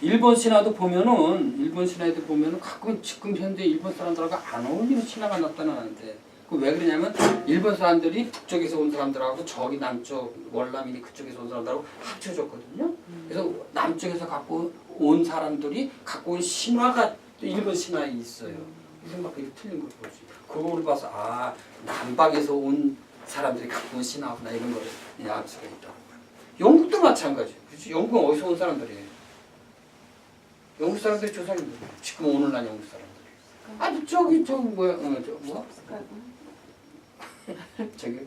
일본 신화도 보면은 가끔 지금 현재 일본 사람들하고 안 어울리는 신화가 나타나는데 그 왜 그러냐면 일본 사람들이 북쪽에서 온 사람들하고 저기 남쪽 월남이니 그쪽에서 온 사람들하고 합쳐졌거든요. 그래서 남쪽에서 갖고 온 사람들이 갖고 온 신화가 또 일본 신화에 있어요. 그래서 막 이렇게 틀린 걸 보지. 그거를 봐서 아 남방에서 온 사람들이 갖고 온 신화구나 이런 거를 알 수가 있다. 영국도 마찬가지예요. 그렇지? 영국은 어디서 온 사람들이에요? 영국 사람들이 조상인데 지금 오늘날 영국 사람들이. 아니 저기 뭐야? 저기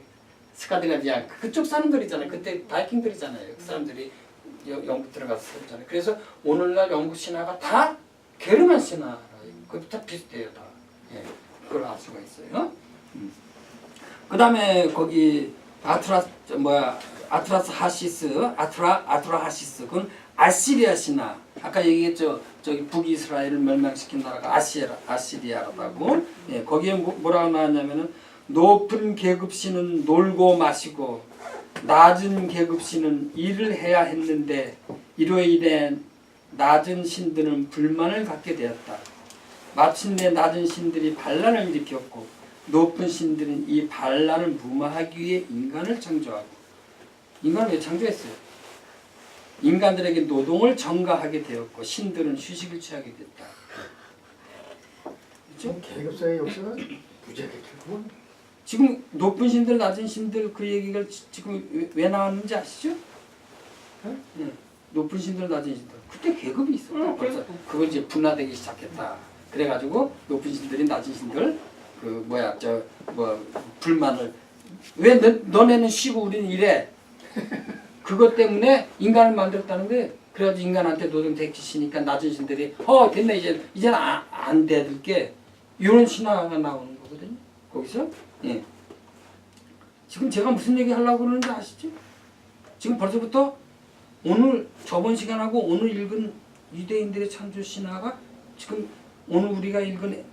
스카디나비아 그쪽 사람들이잖아요. 그때 바이킹들이잖아요. 그 사람들이 영국 들어가서 살았잖아요. 그래서 오늘날 영국 신화가 다 게르만 신화라. 그것도 다 비슷해요. 다. 예, 그걸 알 수가 있어요. 그 다음에 거기 아트라 하시스 그건 아시리아 신화. 아까 얘기했죠. 저기 북이스라엘을 멸망시킨 나라가 아시리아라고. 예, 거기에 뭐라고 나왔냐면은 높은 계급신은 놀고 마시고 낮은 계급신은 일을 해야 했는데 이로 인해 낮은 신들은 불만을 갖게 되었다. 마침내 낮은 신들이 반란을 일으켰고 높은 신들은 이 반란을 무마하기 위해 인간을 창조하고 인간을 왜 창조했어요? 인간들에게 노동을 전가하게 되었고 신들은 휴식을 취하게 됐다. 그렇죠? 계급사의 역사가 부재됐고 지금 높은 신들, 낮은 신들 그 얘기가 지금 왜 나왔는지 아시죠? 네. 높은 신들, 낮은 신들. 그때 계급이 있었다. 그래서 그걸 이제 분화되기 시작했다. 그래가지고 높은 신들이 낮은 신들 불만을 왜 너네는 쉬고 우리는 이래? 그것 때문에 인간을 만들었다는 거예요. 그래가지고 인간한테 노동 대키시니까 낮은 신들이 됐네 이제는 안 대들게 이런 신화가 나오는 거거든요. 거기서 예. 지금 제가 무슨 얘기 하려고 그러는지 아시죠? 지금 벌써부터 오늘 저번 시간하고 오늘 읽은 유대인들의 창조 신화가 지금 오늘 우리가 읽은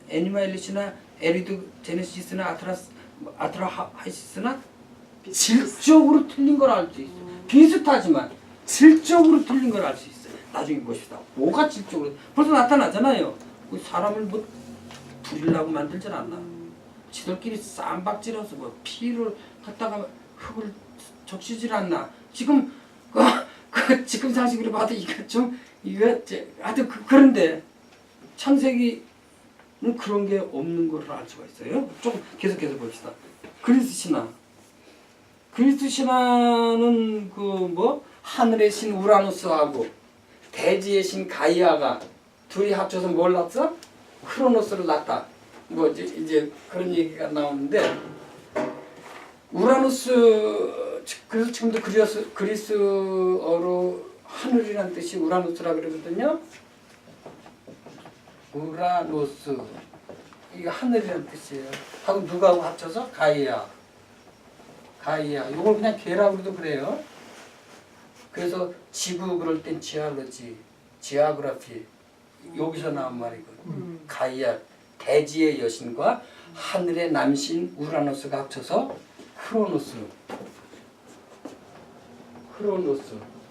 애니마 엘리시나 에리드 제네시스나 아트라하시스나 질적으로 틀린 걸 알 수 있어요. 비슷하지만 질적으로 틀린 걸 알 수 있어요. 나중에 보십시다. 뭐가 질적으로 벌써 나타나잖아요. 사람을 뭐 부리려고 만들진 않나. 지들끼리 쌈박질러서 뭐 피를 갖다가 흙을 적시질 않나. 지금 지금 상식으로 봐도 하여튼 그런데 창세기는 그런 게 없는 걸 알 수가 있어요. 좀 계속해서 봅시다. 그리스 신화는 하늘의 신 우라노스하고 대지의 신 가이아가 둘이 합쳐서 뭘 낳았어? 크로노스를 낳았다. 이제 그런 얘기가 나오는데 우라노스 그래서 지금도 그리스어로 하늘이라는 뜻이 우라노스라 그러거든요. 우라노스 이게 하늘이라는 뜻이에요. 하고 누가하고 합쳐서 가이아. 이걸 그냥 개라고 해도 그래요. 그래서 지구 그럴 땐 지오그라피 여기서 나온 말이거든요. 가이아 대지의 여신과 하늘의 남신 우라노스가 합쳐서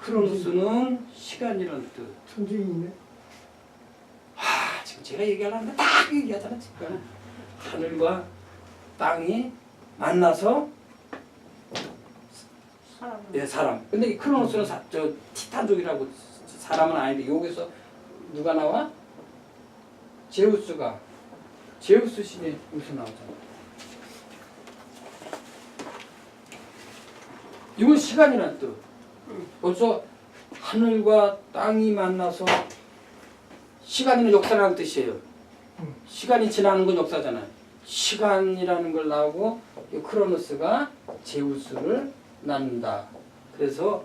크로노스는 시간이란 뜻. 천주인이네. 지금 제가 얘기하려는데 딱 얘기하잖아 지금. 하늘과 땅이 만나서 사람. 근데 이 크로노스는 티탄족이라고 사람은 아닌데 여기서 누가 나와? 제우스 신이 여기서 나오잖아. 이건 시간이란 뜻. 벌써 하늘과 땅이 만나서 시간이는 역사라는 뜻이에요. 시간이 지나는 건 역사잖아요. 시간이라는 걸 나오고 크로노스가 제우스를 낳는다. 그래서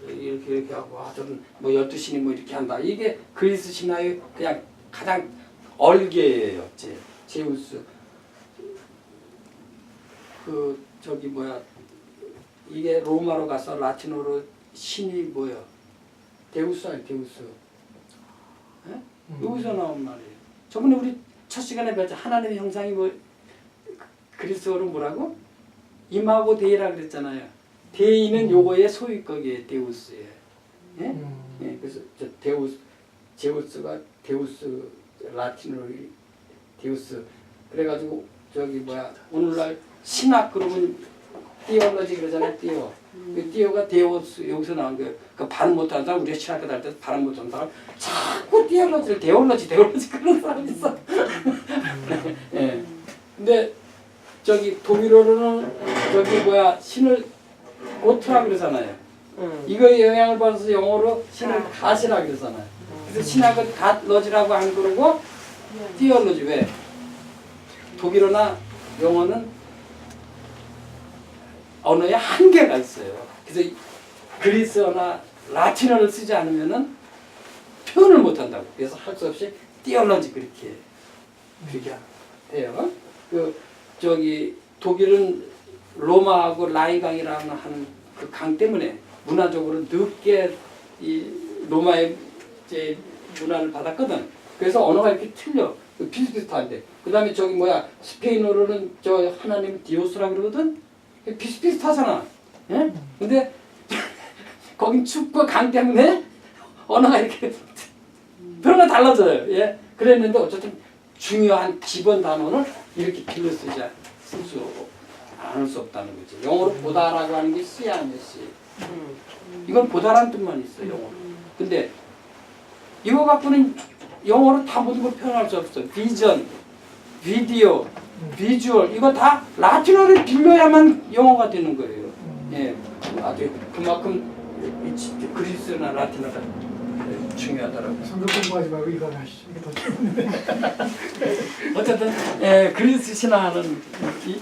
이렇게 하고 하여튼 12신이 이렇게 한다. 이게 그리스 신화의 그냥 가장 얼개예요. 제우스. 이게 로마로 가서 라틴어로 신이 데우스 아니 데우스. 여기서 나온 말이에요. 저번에 우리 첫 시간에 배웠죠. 하나님의 형상이 그리스어로 뭐라고? 이마고 데이라 그랬잖아요. 데이는 요거의 소유격이에요. 데우스에. 예? 예. 그래서 저 제우스가 데우스 라틴어로 데우스 그래가지고 저기 뭐야 오늘날 신학 그러면 띠올러지 그러잖아요. 띠오. 그 띠오가 데우스 여기서 나온 거예요. 그 발음 못하는 사람 우리가 신학교 다닐 때 발음 못하는 사람 자꾸 띠올러지를 데올러지 그런 사람 있어. 예. 근데 저기 독일어로는 저기 뭐야 신을 고트라 그러잖아요. 이거에 영향을 받아서 영어로 신을 갓이라 그러잖아요. 그래서 신학은 갓러지라고 안 그러고 띠올러지 왜? 독일어나 영어는 언어에 한계가 있어요. 그래서 그리스어나 라틴어를 쓰지 않으면은 표현을 못 한다고. 그래서 할 수 없이 띠올러지 그렇게 해요. 그 저기 독일은 로마하고 라인강이라는 하는 그 강 때문에 문화적으로 늦게 이 로마의 이제 문화를 받았거든. 그래서 언어가 이렇게 틀려. 비슷비슷한데. 그다음에 저기 뭐야 스페인어로는 저 하나님 디오스라 그러거든. 비슷비슷하잖아. 예? 근데 거긴 춥고 강 때문에 언어가 이렇게 별로 달라져요. 예? 그랬는데 어쨌든 중요한 기본 단어는 이렇게 빌려 쓸수 않을 수 없다는 거지. 영어로 보다라고 하는 게 see 아니야, see. 이건 보다라는 뜻만 있어, 영어로. 근데 이거 갖고는 영어로 다 모든 걸 표현할 수 없어. 비전, 비디오, 비주얼 이거 다 라틴어를 빌려야만 영어가 되는 거예요. 예, 아주 그만큼 그리스나 라틴어가 중요하더라고요. 성경 공부하지 말고 이거 하시죠. 이게 더 좋은데. 어쨌든 예, 그리스 신화는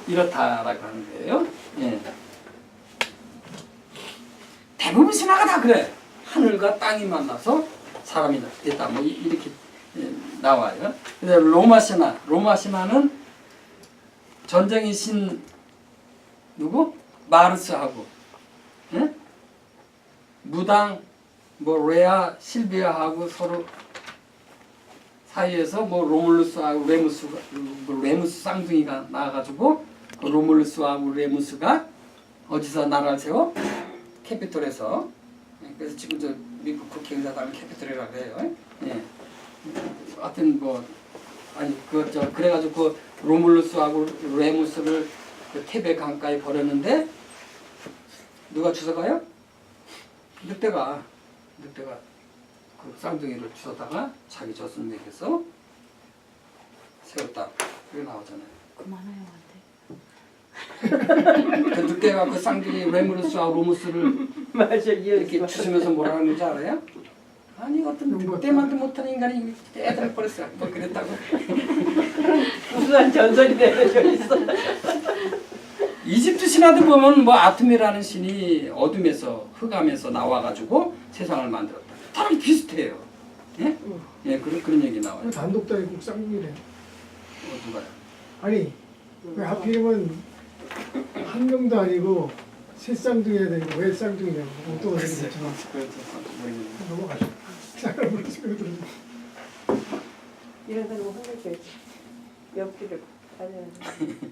이렇다라고 하는 거예요. 예. 대부분 신화가 다 그래. 하늘과 땅이 만나서 사람이 됐다. 뭐 이렇게 나와요. 근데 로마 신화는 전쟁의 신 누구? 마르스하고 예? 무당 뭐 레아 실비아하고 서로 사이에서 뭐 로물루스하고 레무스 쌍둥이가 나와가지고 그 로물루스하고 레무스가 어디서 나라를 세워? 캐피톨에서. 그래서 지금 저 미국 국회 의사당 캐피톨이라고 해요. 예. 하여튼 뭐 아니 그래가지고 그 로물루스하고 레무스를 그 테베 강가에 버렸는데 누가 주워가요? 늑대가 그 쌍둥이를 주워다가 자기 젖을 먹여서 세웠다. 그게 나오잖아요. 그만해요, 그 늑대가 그 쌍둥이 레무루스와 로무스를 맞아, 이렇게 주시면서 뭐라는 건지 알아요? 아니 어떤 늑대만도 못하는 인간이 애들을 버렸어. 뭐 그랬다고. 무슨 전설이 내려져 있어. 이집트 신화도 보면 뭐 아툼이라는 신이 어둠에서 흑암에서 나와가지고 세상을 만들었다. 다 비슷해요. 예? 예, 그런 얘기 나와요. 단독도 아니고 쌍둥이래. 누가요? 아니 왜 하필이면 한 명도 아니고 세 쌍둥이야 되고 왜 쌍둥이냐고 또 어떻게 됐지만 넘어가죠. 사람 모르겠어. 이런 사람은 혼내줘야지. 옆길을 다녀야지.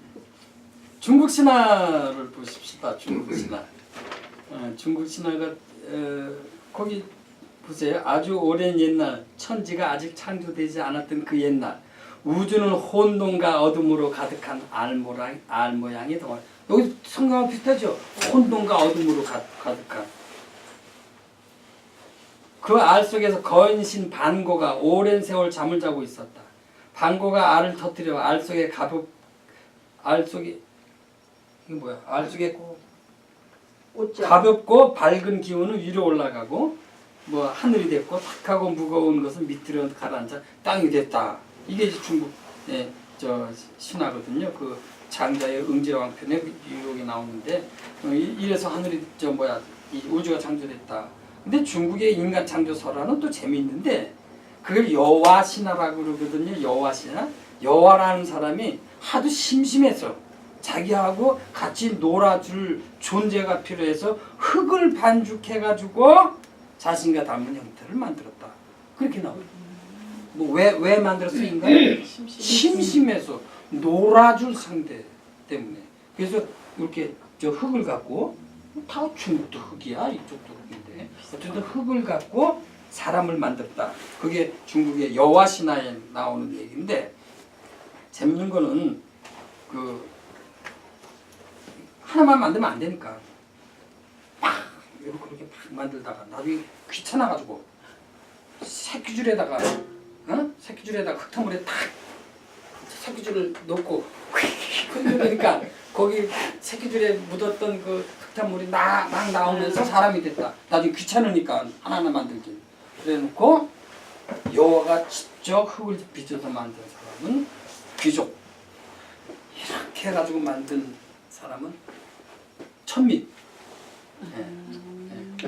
중국 신화를 보십시다. 중국 신화. 중국 신화가 거기 보세요. 아주 오랜 옛날 천지가 아직 창조되지 않았던 그 옛날 우주는 혼돈과 어둠으로 가득한 알 모양의 덩어리. 여기 성경과 비슷하죠. 혼돈과 어둠으로 가득한 그 알 속에서 거인신 반고가 오랜 세월 잠을 자고 있었다. 반고가 알을 터뜨려 알 속에 이게 뭐야? 알 속에 가볍고 밝은 기운은 위로 올라가고 뭐 하늘이 됐고 탁하고 무거운 것은 밑으로 가라앉아 땅이 됐다. 이게 이제 중국 저 신화거든요. 그 장자의 응제왕편에 유혹이 나오는데 이래서 하늘이 이 우주가 창조됐다. 근데 중국의 인간 창조 설화는 또 재미있는데 그걸 여화 신화라고 그러거든요. 여화 신화. 여화라는 사람이 하도 심심해서 자기하고 같이 놀아줄 존재가 필요해서 흙을 반죽해가지고 자신과 닮은 형태를 만들었다. 그렇게 나와요. 뭐 왜 만들었어 인간? 심심해서 놀아줄 상대 때문에. 그래서 이렇게 저 흙을 갖고 다 중국도 흙이야 이쪽도 흙인데 어쨌든 흙을 갖고 사람을 만들었다. 그게 중국의 여화 신화에 나오는 얘기인데 재밌는 거는 그 하나만 만들면 안 되니까 막 이렇게 그렇게 막 만들다가 나중에 귀찮아가지고 새끼줄에다가 새끼줄에다가 흙탕물에 탁 새끼줄을 넣고 흔들으니까 거기 새끼줄에 묻었던 그 흙탕물이 막 나오면서 사람이 됐다. 나중에 귀찮으니까 하나하나 만들기. 그래놓고 여호와가 직접 흙을 빚어서 만든 사람은 귀족. 이렇게 해가지고 만든 사람은 천민.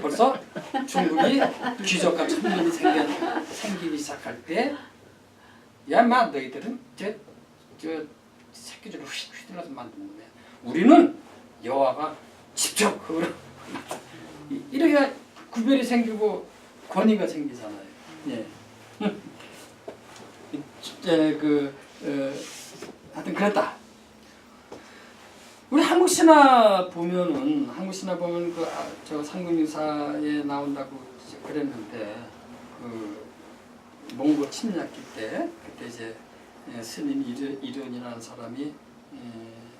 벌써 중국이 귀족과 천민이 생기기 시작할 때, 야, 마 너희들은 저 새끼줄을 휘둘러서 만든 거야. 우리는 여호와가 직접 그걸 이렇게 구별이 생기고 권위가 생기잖아요. 예. 하여튼 그랬다. 우리 한국 신화 보면 저 상금유사에 나온다고 그랬는데 그 몽고 침략기 때 그때 이제 스님 이른이라는 사람이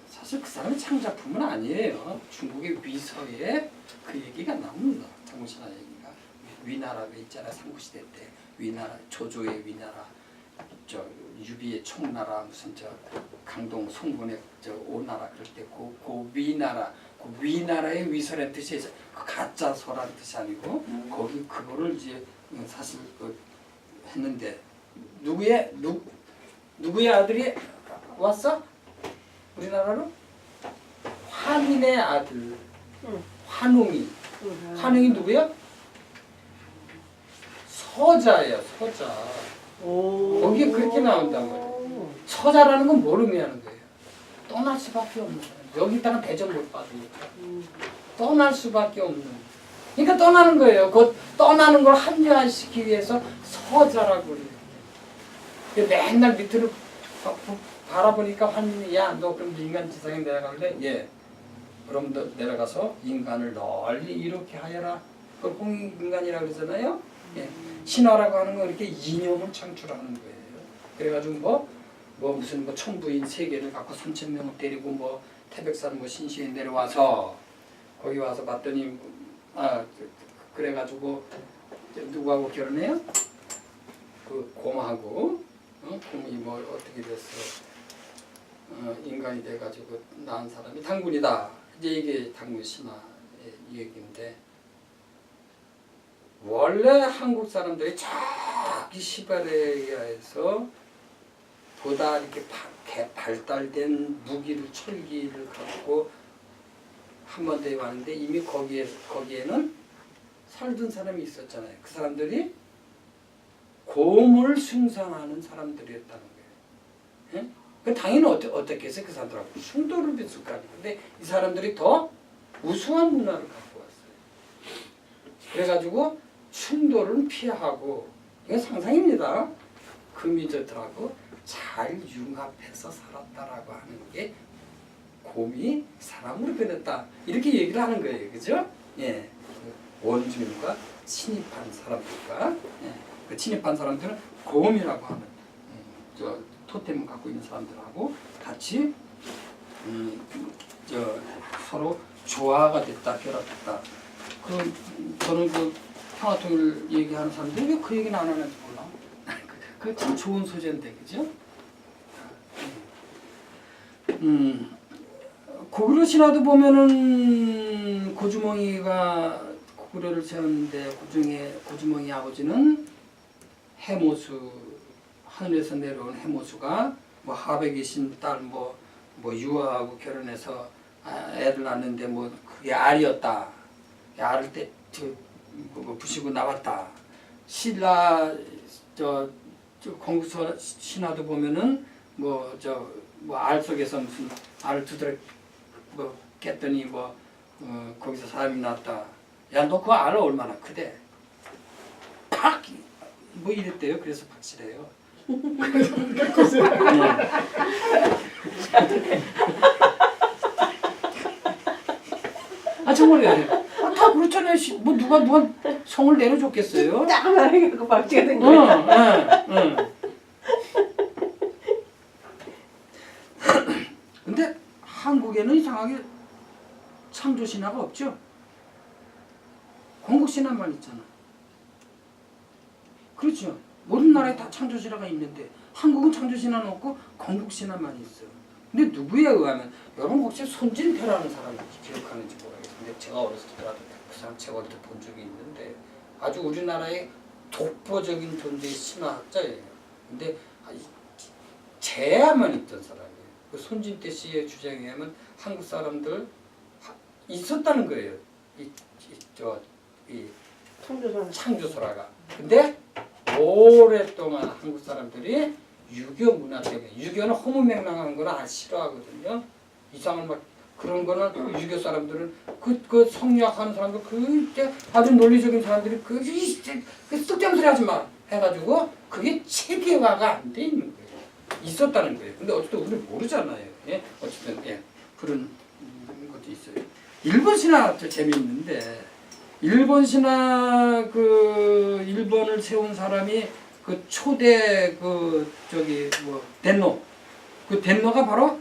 사실 그 사람이 창작품은 아니에요. 중국의 위서에 그 얘기가 나옵니다. 한국 신화 얘기가 위나라가 있잖아. 삼국시대 때 위나라 조조의 위나라 저 유비의 총나라 무슨 저 강동 송군의 저 오나라 그럴 때 그 위나라 그 위나라의 위서라는 뜻이 그 가짜서라는 뜻이 아니고 거기 그거를 이제 사실 그 했는데 누구의 아들이 왔어? 우리나라로? 환인의 아들 환웅이. 환웅이 누구야? 서자예요. 서자. 거기에 그렇게 나온단 말이에요. 서자라는 건 뭘 의미하는 거예요? 떠날 수밖에 없는 거예요. 여기다가 대접 못 받으니까 떠날 수밖에 없는. 그러니까 떠나는 거예요. 그 떠나는 걸 합리화시키기 위해서 서자라고 그래요. 맨날 밑으로 바라보니까 환인이 야, 너 그럼 인간 지상에 내려갈래? 예. 그럼 너 내려가서 인간을 널리 이렇게 하여라. 그걸 홍익인간이라고 그러잖아요. 예. 신화라고 하는 건 이렇게 이념을 창출하는 거예요. 그래가지고 무슨 천부인 세계를 갖고 3,000명을 데리고 태백산 신시에 내려와서 거기 와서 봤더니 그래가지고 누구하고 결혼해요? 그 곰하고 곰이 어떻게 됐어? 인간이 돼가지고 낳은 사람이 당군이다. 이제 이게 당군 신화의 얘기인데 원래 한국 사람들이 저기 시베리아에서 보다 이렇게 발달된 무기를 철기를 갖고 한반도에 왔는데 이미 거기에는 살던 사람이 있었잖아요. 그 사람들이 곰을 숭상하는 사람들이었다는 거예요. 예? 그 당연히 어떻게 해서 그 사람들하고 숭도를 빚을 거 아니에요. 근데 이 사람들이 더 우수한 문화를 갖고 왔어요. 그래가지고 충돌은 피하고 이건 상상입니다. 금이저들하고 잘 융합해서 살았다라고 하는 게 곰이 사람으로 변했다 이렇게 얘기를 하는 거예요, 그죠? 예, 원주민과 침입한 사람들과 그 침입한 사람들은 곰이라고 하는 저 토템을 갖고 있는 사람들하고 같이 서로 조화가 됐다, 결합했다. 저는 그 평화통일 얘기하는 사람들이 왜 그 얘기는 안 하는지 몰라. 그 참 좋은 소재인데, 그죠? 고구려 신화도 보면은 고주몽이가 고구려를 세웠는데 그중에 고주몽이 아버지는 해모수, 하늘에서 내려온 해모수가 하백에 계신 딸 유아하고 결혼해서 애를 낳는데 그게 알이었다. 알을 때 부시고 나왔다. 신라 건국서 신화도 보면은 알 속에서 무슨 알을 두드려 깼더니 거기서 사람이 나왔다. 야, 너 그 알 얼마나 크대? 팍! 이랬대요. 그래서 확실해요. 정말이야. 다 그렇잖아요. 누가 성을 내려줬겠어요? 딱 말해갖고 박쥐가 된 응, 거야. 응, 응. 근데 한국에는 이상하게 창조 신화가 없죠. 건국 신화만 있잖아. 그렇죠. 모든 나라에 다 창조 신화가 있는데 한국은 창조 신화는 없고 건국 신화만 있어. 근데 누구에 의하면 여러분 혹시 손진태라는 사람을 기억하는지 모르겠는데 제가 어렸을 때라도 그 사람 제가 어릴 때 본 적이 있는데 아주 우리나라의 독보적인 존재의 신화학자예요. 근데 제야만 있던 사람이에요. 그 손진태 씨의 주장에 의하면 한국 사람들 있었다는 거예요. 이 창조설화가. 근데 오랫동안 한국 사람들이 유교 문화 때문에, 유교는 허무맹랑한 거는 싫어하거든요. 이상한 막 그런 거는 유교 사람들은 그 성리학하는 사람들 그때 아주 논리적인 사람들이 그 쓸데없는 소리 하지 마 해가지고 그게 체계화가 안 돼 있는 거예요. 있었다는 거예요. 근데 어쨌든 우리는 모르잖아요. 예? 어쨌든 예. 그런 것도 있어요. 일본 신화도 재미있는데 일본 신화 그 일본을 세운 사람이 그 초대 그 저기 뭐 덴노 그 덴노가 바로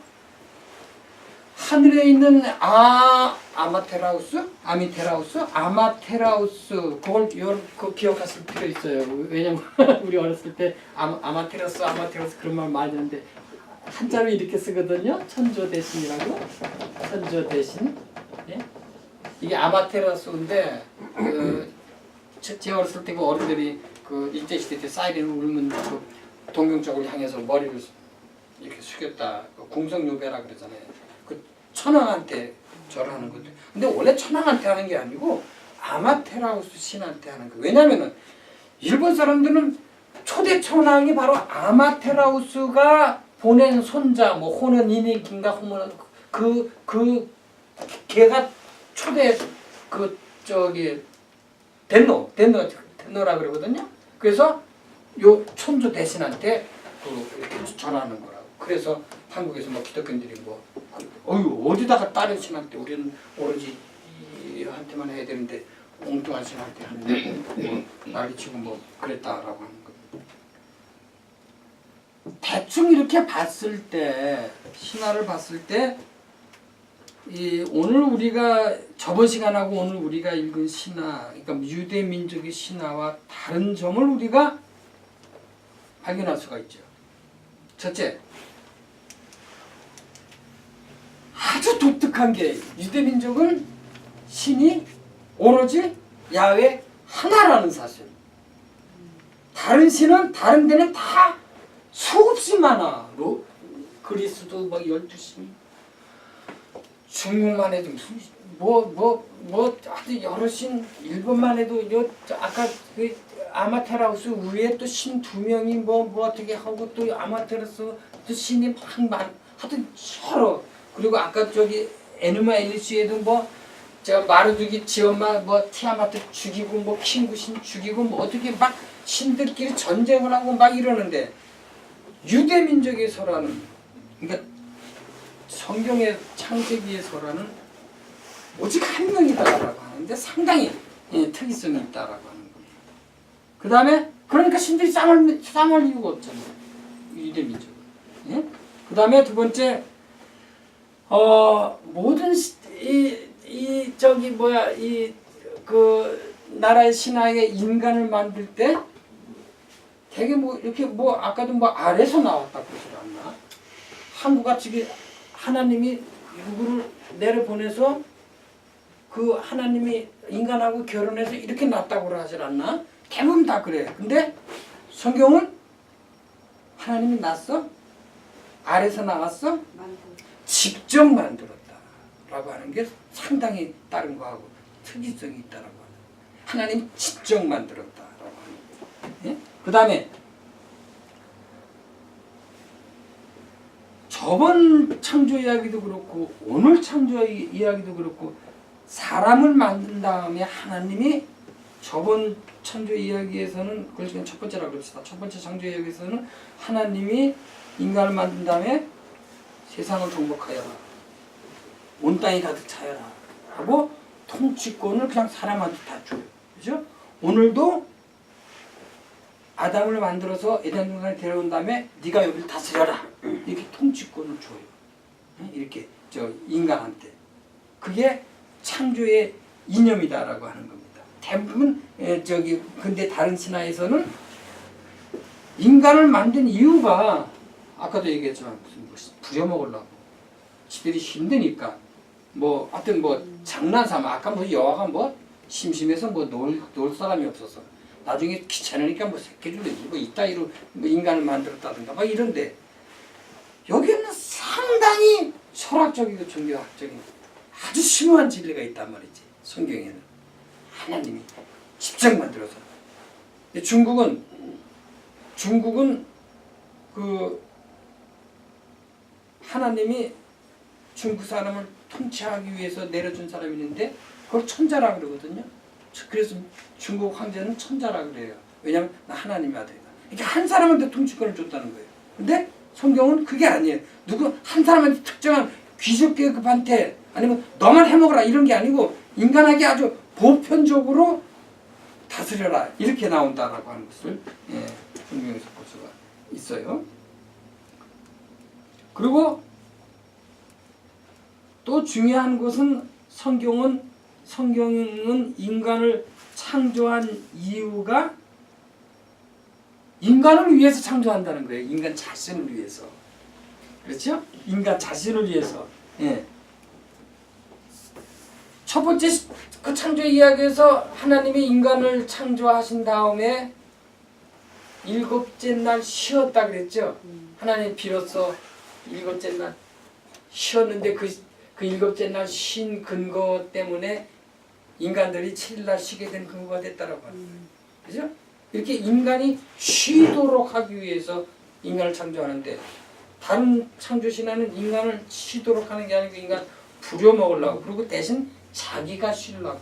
하늘에 있는 아마테라우스 그걸 그 기억하실 필요 있어요. 왜냐면 우리 어렸을 때 아마테라스 그런 말 많이 듣는데 한자로 이렇게 쓰거든요. 천조 대신이라고. 천조 대신. 예? 이게 아마테라스인데 제 어렸을 때 그 어른들이 그 일제시대 때 사이렌을 울면 그 동경 쪽을 향해서 머리를 이렇게 숙였다. 궁성요배라 그러잖아요. 그 천황한테 절하는 건데. 근데 원래 천황한테 하는 게 아니고 아마테라우스 신한테 하는 거예요. 왜냐면은 일본 사람들은 초대 천황이 바로 아마테라우스가 보낸 손자 뭐 호는 이니긴가 호는 그 걔가 초대 그 저기 덴노라 그러거든요. 그래서 요 천조 대신한테 그 이렇게 절하는 거라고. 그래서 한국에서 뭐 기독교인들이 뭐 어디다가 다른 신한테 우리는 오로지 한테만 해야 되는데 엉뚱한 신한테 하는데 뭐 난리치고 뭐 그랬다라고 하는 겁니다. 대충 이렇게 봤을 때 신화를 봤을 때 오늘 우리가 저번 시간하고 오늘 우리가 읽은 신화, 그러니까 유대 민족의 신화와 다른 점을 우리가 발견할 수가 있죠. 첫째, 아주 독특한 게 유대 민족은 신이 오로지 야훼 하나라는 사실. 다른 신은 다른 데는 다 수없이 많아. 그리스도 막 12신. 중국만 해도 아주 여러 신, 일본만 해도 아까 그 아마테라우스 위에 또 신 2명이 뭐 어떻게 하고 또 아마테라우스 또 신이 하여튼 여러. 그리고 아까 저기 에누마 엘리시에도 뭐 제가 마르두기 지엄마 뭐 티아마트 죽이고 뭐 킹구신 죽이고 뭐 어떻게 막 신들끼리 전쟁을 하고 막 이러는데 유대 민족의 설화는 그러니까 성경의 창세기에서라는 오직 한 명이다라고 하는데 상당히 특이성이 있다라고 하는 거예요. 그 다음에 그러니까 신들이 싸움할 이유가 없잖아요. 유대 민족은. 예? 그 다음에 두 번째 모든 그 나라의 신화에 인간을 만들 때 되게 뭐 이렇게 뭐 아까도 뭐 아래서 나왔다고 그러지 않나? 한국같이 하나님이 누구를 내려보내서 그 하나님이 인간하고 결혼해서 이렇게 났다고 하질 않나? 대부분 다 그래. 근데 성경은 하나님이 났어? 아래서 나왔어? 직접 만들었다라고 하는 게 상당히 다른 거하고 특이성이 있다라고 하는 거예요. 하나님 직접 만들었다라고 하는 거예요. 예? 그 다음에 저번 창조 이야기도 그렇고 오늘 창조 이야기도 그렇고 사람을 만든 다음에 하나님이 저번 창조 이야기에서는 그걸 첫 번째라고 그럽시다. 첫 번째 창조 이야기에서는 하나님이 인간을 만든 다음에 세상을 정복하여라. 온 땅이 가득 차여라. 하고 통치권을 그냥 사람한테 다 줘요. 그죠? 오늘도 아담을 만들어서 에덴 동산에 데려온 다음에 네가 여기를 다스려라 이렇게 통치권을 줘요. 이렇게 저 인간한테. 그게 창조의 이념이다라고 하는 겁니다. 대부분 근데 다른 신화에서는 인간을 만든 이유가 아까도 얘기했지만 무슨 뭐 부려먹으려고 지들이 힘드니까 뭐 하여튼 뭐 장난삼아 아까 뭐 여아가 뭐 심심해서 뭐 놀 사람이 없어서 나중에 귀찮으니까 뭐 새끼줄이지 뭐 이따위로 뭐 인간을 만들었다든가 막 이런데 여기는 상당히 철학적이고 종교학적인 아주 심오한 진리가 있단 말이지. 성경에는 하나님이 직접 만들어서. 근데 중국은 그 하나님이 중국 사람을 통치하기 위해서 내려준 사람이 있는데 그걸 천자라 그러거든요. 그래서 중국 황제는 천자라 그래요. 왜냐하면 나 하나님의 아들이다. 이렇게 한 사람한테 통치권을 줬다는 거예요. 근데 성경은 그게 아니에요. 누구 한 사람한테 특정한 귀족 계급한테 아니면 너만 해먹어라 이런 게 아니고 인간에게 아주 보편적으로 다스려라 이렇게 나온다라고 하는 것을 성경에서 볼 수가 있어요. 그리고 또 중요한 것은 성경은 인간을 창조한 이유가 인간을 위해서 창조한다는 거예요. 인간 자신을 위해서. 그렇죠? 인간 자신을 위해서. 예. 첫 번째 그 창조 이야기에서 하나님이 인간을 창조하신 다음에 일곱째 날 쉬었다 그랬죠. 하나님 비로소 일곱째 날 쉬었는데 그 일곱째 날 쉰 근거 때문에 인간들이 7일 쉬게 된 근거가 됐다라고 합니다. 그죠? 이렇게 인간이 쉬도록 하기 위해서 인간을 창조하는데 다른 창조 신화는 인간을 쉬도록 하는 게 아니고 인간 부려먹으려고 그리고 대신 자기가 쉬려고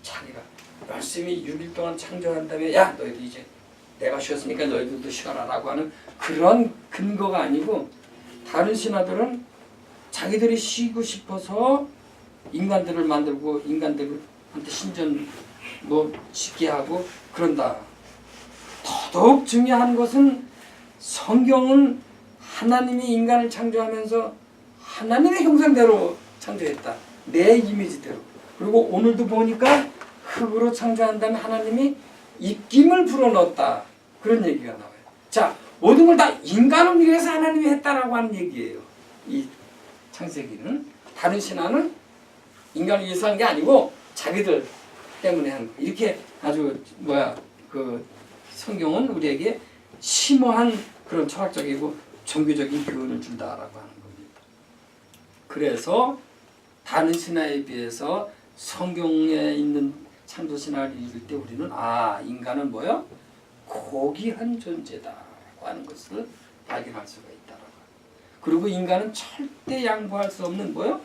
자기가 열심히 6일 동안 창조한 다음에 야 너희들 이제 내가 쉬었으니까 너희들도 쉬어라 라고 하는 그런 근거가 아니고 다른 신화들은 자기들이 쉬고 싶어서 인간들을 만들고 인간들한테 신전 뭐 짓게 하고 그런다. 더더욱 중요한 것은 성경은 하나님이 인간을 창조하면서 하나님의 형상대로 창조했다. 내 이미지대로. 그리고 오늘도 보니까 흙으로 창조한 다음에 하나님이 입김을 불어넣었다. 그런 얘기가 나와요. 자, 모든 걸 다 인간을 위해서 하나님이 했다라고 하는 얘기예요. 이 창세기는. 다른 신화는 인간을 위해서 한 게 아니고 자기들 때문에 한 거. 이렇게 아주 그 성경은 우리에게 심오한 그런 철학적이고 종교적인 교훈을 준다라고 하는 겁니다. 그래서 다른 신화에 비해서 성경에 있는 창조 신화를 읽을 때 우리는 인간은 뭐요? 고귀한 존재다라고 하는 것을 발견할 수가 있다라고. 그리고 인간은 절대 양보할 수 없는 뭐요?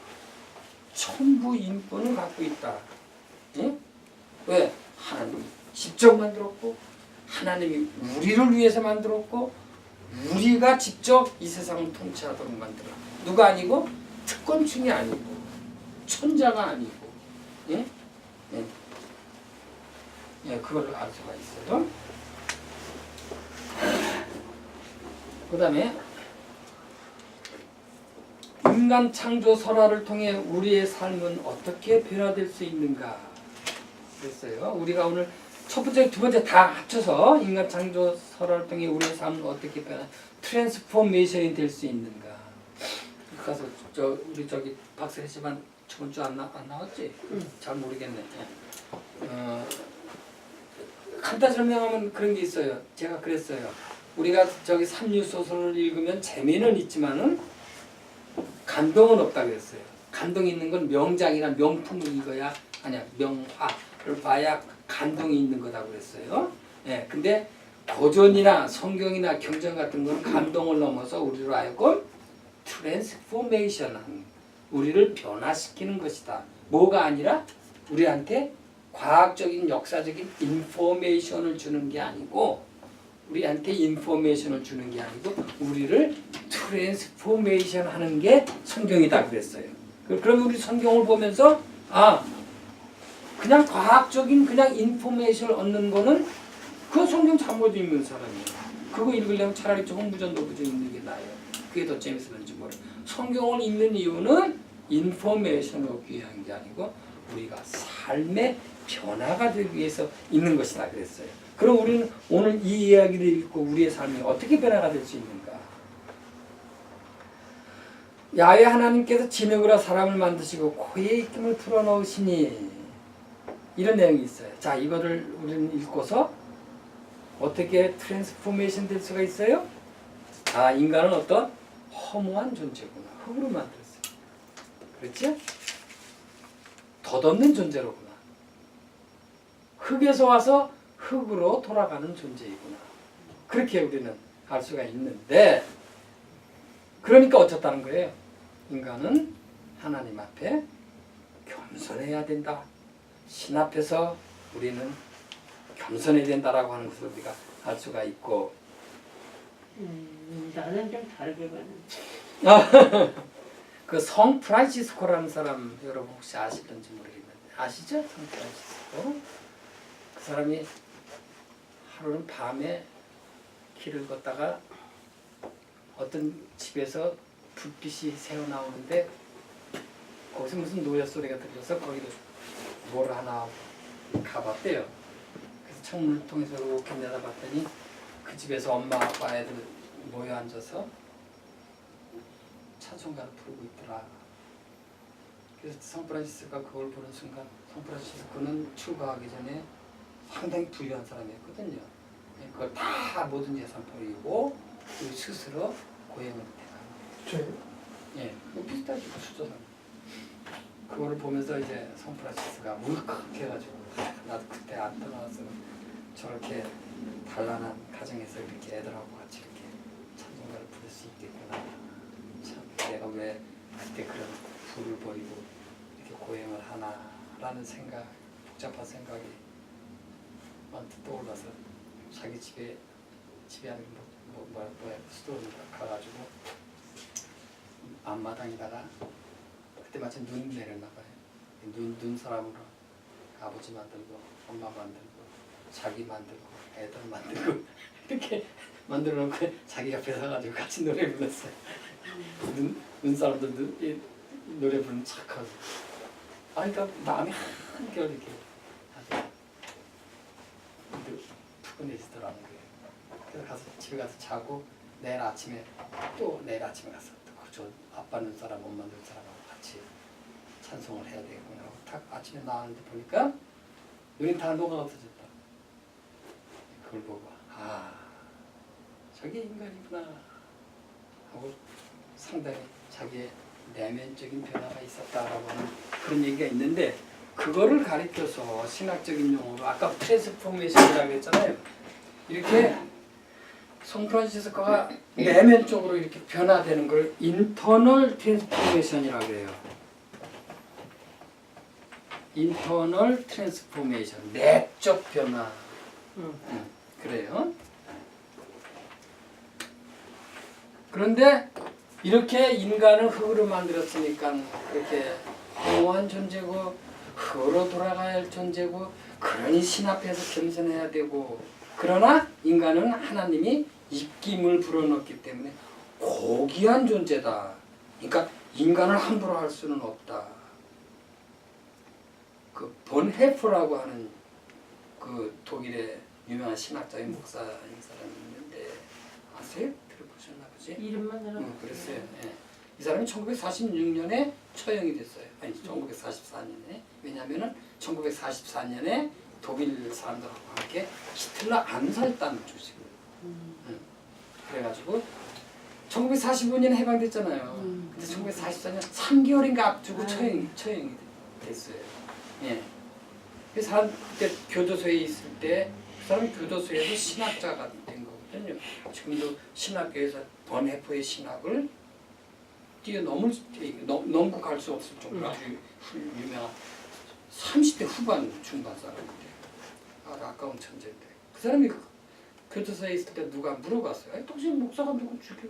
천부 인권을 갖고 있다. 예? 왜? 하나님이 직접 만들었고 하나님이 우리를 위해서 만들었고 우리가 직접 이 세상을 통치하도록 만들어. 누가 아니고 특권층이 아니고 천자가 아니고 예? 예. 예, 그걸 알 수가 있어요. 그 다음에 인간 창조 설화를 통해 우리의 삶은 어떻게 변화될 수 있는가 그랬어요. 우리가 오늘 첫 번째, 두 번째 다 합쳐서 인간 창조 설화를 통해 우리의 삶은 어떻게 트랜스포메이션이 될 수 있는가. 가서 우리 박세리 씨만 저번 주 안 나왔지? 잘 모르겠네. 간단 설명하면 그런 게 있어요. 제가 그랬어요. 우리가 삼류 소설을 읽으면 재미는 있지만은 감동은 없다 그랬어요. 감동이 있는 건 명작이나 명품을 읽어야 아니야 명화를 봐야 감동이 있는 거다 그랬어요. 예, 근데 고전이나 성경이나 경전 같은 건 감동을 넘어서 우리로 하여금 트랜스포메이션한 우리를 변화시키는 것이다. 뭐가 아니라 우리한테 과학적인 역사적인 인포메이션을 주는 게 아니고 우리한테 인포메이션을 주는 게 아니고 우리를 트랜스포메이션 하는 게 성경이다 그랬어요. 그러면 우리 성경을 보면서 그냥 과학적인 그냥 인포메이션을 얻는 거는 그 성경 잘못 읽는 사람이에요. 그거 읽으려면 차라리 조금 무전도부전 읽는 게 나아요. 그게 더 재밌었는지 모르. 성경을 읽는 이유는 인포메이션을 얻기 위한 게 아니고 우리가 삶의 변화가 되기 위해서 읽는 것이다 그랬어요. 그럼 우리는 오늘 이 이야기를 읽고 우리의 삶이 어떻게 변화가 될 수 있는가? 야훼 하나님께서 진흙으로 사람을 만드시고 코에 입김을 불어넣으시니 이런 내용이 있어요. 자, 이거를 우리는 읽고서 어떻게 트랜스포메이션 될 수가 있어요? 아, 인간은 어떤 허무한 존재구나. 흙으로 만들었어요. 그렇지? 덧없는 존재로구나. 흙에서 와서 흙으로 돌아가는 존재이구나. 그렇게 우리는 알 수가 있는데, 그러니까 어쩌다는 거예요? 인간은 하나님 앞에 겸손해야 된다. 신 앞에서 우리는 겸손해야 된다라고 하는 것을 우리가 알 수가 있고. 나는 좀 다르게 봤는데. 그 성 프란시스코라는 사람 여러분 혹시 아실런지 모르겠는데 아시죠? 성 프란시스코. 그 사람이 하루는 밤에 길을 걷다가 어떤 집에서 불빛이 새어나오는데 거기서 무슨 노래 소리가 들려서 거기로 뭘 하나 가봤대요. 그래서 창문을 통해서 이렇게 내다봤더니 그 집에서 엄마 아빠 애들 모여 앉아서 찬송가를 부르고 있더라. 그래서 성프란시스코가 그걸 보는 순간 성프란시스코는 출가하기 전에 상당히 부유한 사람이었거든요. 그걸 다 모든 재산 버리고 그 스스로 고행을 해가는. 예, 뭐 비슷하지 그 수저는. 그거를 보면서 이제 성프란시스코가 울컥해가지고 나도 그때 안 떠나서 저렇게 단란한 가정에서 이렇게 애들하고 같이 이렇게 찬송가를 부를 수 있겠구나. 참 내가 왜 그때 그런 부를 버리고 이렇게 고행을 하나라는 생각, 복잡한 생각이 만뜩 떠올라서 자기 집에 아니면 수도로 가가지고 앞마당에다가 그때 마침 눈 내렸나 봐요. 눈 사람으로 아버지 만들고 엄마 만들고 자기 만들고 애들 만들고 이렇게 만들어 놓고 자기 옆에 서가지고 같이 노래 불렀어요. 눈 사람들 노래 부르는 착하고. 그러니까 마음이 한결 이렇게 아주 푸근해지더라는 거예요. 그래서 집에 가서 자고 내일 아침에 가서 저 아빠 눈 사람 엄마 눈 사람하고 같이 찬송을 해야 되겠구나 하고 딱 아침에 나왔는데 보니까 눈이 다 녹아 없어졌다. 그걸 보고 저게 인간이구나 하고 상당히 자기의 내면적인 변화가 있었다라고 하는 그런 얘기가 있는데, 그거를 가리켜서 신학적인 용어로 아까 트랜스포메이션이라고 했잖아요. 이렇게 성프란시스코가 내면적으로 이렇게 변화되는 걸 인터널 트랜스포메이션이라고 해요. 인터널 트랜스포메이션, 내적 변화. 그래요. 그런데 이렇게 인간을 흙으로 만들었으니까 그렇게 공허한 존재고 흙으로 돌아가야 할 존재고, 그러니 신 앞에서 겸손해야 되고, 그러나 인간은 하나님이 입김을 불어넣기 때문에 고귀한 존재다. 그러니까 인간을 함부로 할 수는 없다. 그 본헤프라고 하는 그 독일의 유명한 신학자인 목사인 사람이 있는데 아세요? 들어보셨나 보지? 이름만 들어. 그랬어요. 예. 이 사람이 1946년에 처형이 됐어요. 아니 1944년에. 왜냐하면은 1944년에 독일 사람들하고 함께 히틀러 암살단 조직을. 그래가지고 1945년에 해방됐잖아요. 근데 1944년 3개월인가 앞두고 처형이 됐어요. 예. 그 사람 그때 교도소에 있을 때 그 사람이 교도소에서 신학자가 된 거거든요. 지금도 신학교에서 번헤프의 신학을 넘고 갈 수 없을 정도로 아주 유명한 30대 후반 중반 사람인데 아주 아까운 천재인데, 그 사람이 교도소에 있을 때 누가 물어봤어요. 당신 목사가 누구 죽여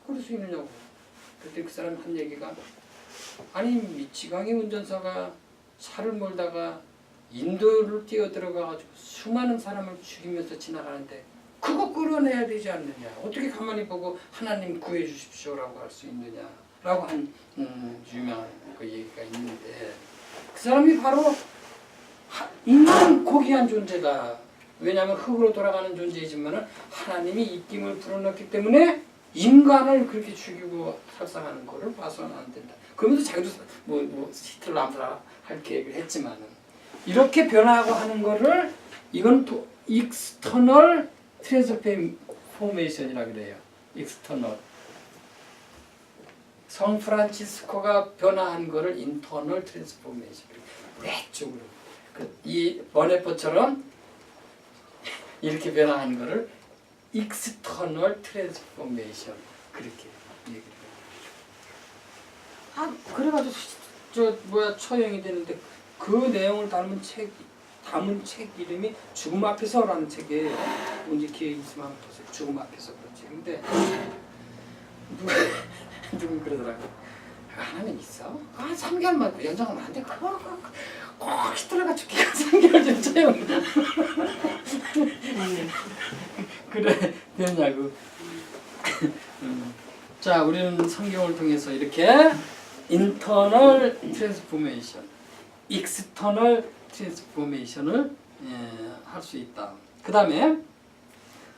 그럴 수 있느냐고. 그때 그 사람 한 얘기가, 아니 미치광이 운전사가 살을 몰다가 인도를 뛰어들어가가지고 수많은 사람을 죽이면서 지나가는데 그거 끌어내야 되지 않느냐. 어떻게 가만히 보고 하나님 구해 주십시오라고 할 수 있느냐라고 한 유명한 그 얘기가 있는데 그 사람이 바로 인간 고귀한 존재다. 왜냐하면 흙으로 돌아가는 존재이지만 하나님이 입김을 불어넣기 때문에 인간을 그렇게 죽이고 살상하는 거를 봐서는 안 된다. 그러면서 자기도 뭐 히틀러 암살할 계획을 했지만은 이렇게 변화하고 하는 거를 이건 익스터널 트랜스포메이션이라 그래요. 익스터널. 성 프란치스코가 변화한 거를 인터널 트랜스포메이션. 외적으로. 이 버네포처럼 이렇게 변화한 거를 익스터널 트랜스포메이션 그렇게 얘기를 해요. 그래가지고 처형이 되는데 그 내용을 담은 책 이름이 죽음 앞에서라는 책이에요. 언제 기회 있으면 한번 보세요. 죽음 앞에서 그렇지. 근데 누구 그러더라고. 하나님 있어? 3개월만 연장하면 안 돼. 꼭 히틀러가 죽기가 3개월 전 처형. 그래 되냐고. 자, 우리는 성경을 통해서 이렇게 인터널 트랜스포메이션, 익스터널 트랜스포메이션을 할 수 있다. 그 다음에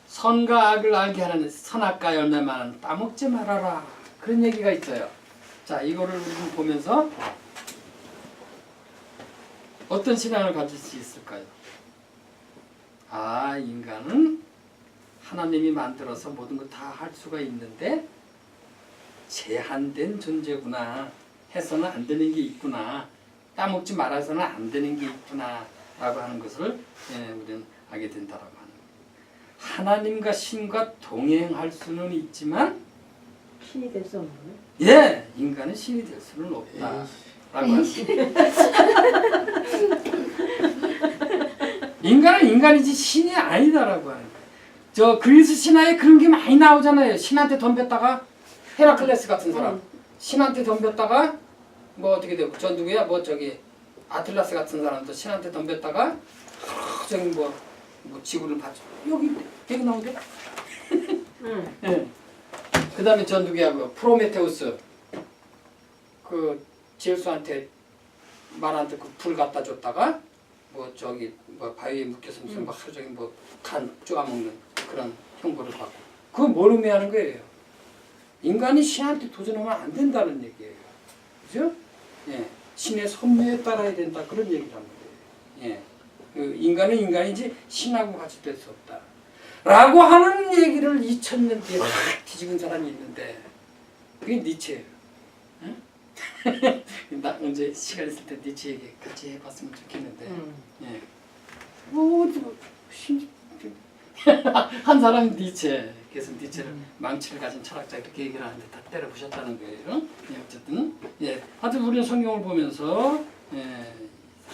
선과 악을 알게 하는 선악과 열매만은 따먹지 말아라. 그런 얘기가 있어요. 자, 이거를 우리는 보면서 어떤 신앙을 가질 수 있을까요? 아, 인간은 하나님이 만들어서 모든 걸 다 할 수가 있는데 제한된 존재구나. 해서는 안 되는 게 있구나. 따먹지 말아서는 안 되는 게 있구나. 라고 하는 것을 우리는 알게 된다라고 하는 거예요. 하나님과 신과 동행할 수는 있지만 신이 될 수 없는 거예요? 예, 인간은 신이 될 수는 없다. 라고 하는 인간은 인간이지 신이 아니다라고 하는 거예요. 저 그리스 신화에 그런 게 많이 나오잖아요. 신한테 덤볐다가 헤라클레스 같은 사람 신한테 덤볐다가 뭐 어떻게 되고 저 누구야 뭐 저기 아틀라스 같은 사람도 신한테 덤볐다가 저기 뭐 지구를 받죠. 여기 나오죠. 응. 예. 그다음에 저 누구야 그 프로메테우스 그 제우스한테 말 안 듣고 불 갖다 줬다가 뭐 저기 뭐 바위에 묶여서 무슨 막 저기 뭐 간 쪼아먹는 그런 형벌을 받고 그건 뭘 의미하는 거예요? 인간이 신한테 도전하면 안 된다는 얘기예요. 그죠? 예. 신의 섭리에 따라야 된다 그런 얘기를 한 거예요. 예. 그 인간은 인간이지 신하고 같이 될 수 없다. 라고 하는 얘기를 2000년 뒤에 막 뒤집은 사람이 있는데 그게 니체예요. 응? 나 언제 시간 있을 때 니체 얘기 같이 해봤으면 좋겠는데 예. 한 사람이 니체. 그래서 니체를 망치를 가진 철학자 이렇게 얘기를 하는데 다 때려 부셨다는 거예요. 예, 어쨌든 예, 하여튼 우리는 성경을 보면서